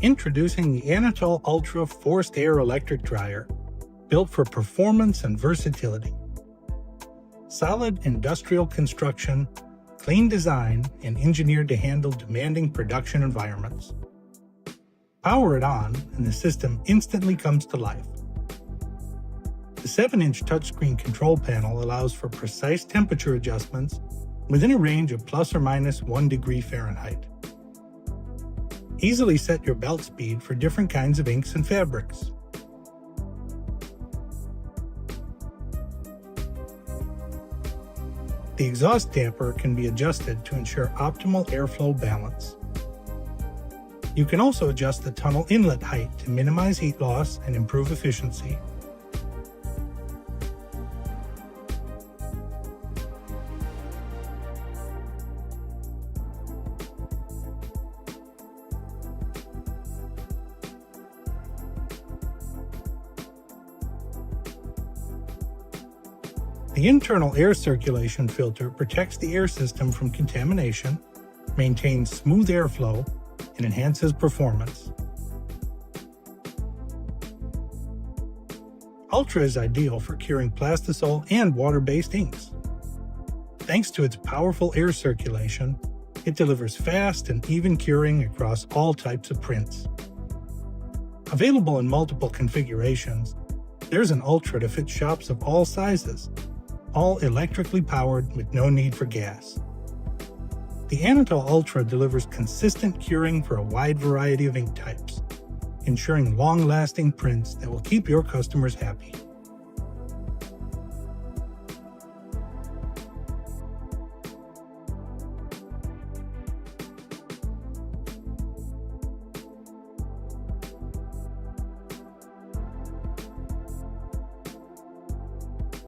Introducing the Anatol Ultra Forced Air Electric Dryer, built for performance and versatility. Solid industrial construction, clean design, and engineered to handle demanding production environments. Power it on, and the system instantly comes to life. The 7-inch touchscreen control panel allows for precise temperature adjustments within a range of plus or minus 1 degree Fahrenheit. Easily set your belt speed for different kinds of inks and fabrics. The exhaust damper can be adjusted to ensure optimal airflow balance. You can also adjust the tunnel inlet height to minimize heat loss and improve efficiency. The internal air circulation filter protects the air system from contamination, maintains smooth airflow, and enhances performance. Ultra is ideal for curing plastisol and water-based inks. Thanks to its powerful air circulation, it delivers fast and even curing across all types of prints. Available in multiple configurations, there's an Ultra to fit shops of all sizes, all electrically powered with no need for gas. The Anatol Ultra delivers consistent curing for a wide variety of ink types, ensuring long-lasting prints that will keep your customers happy.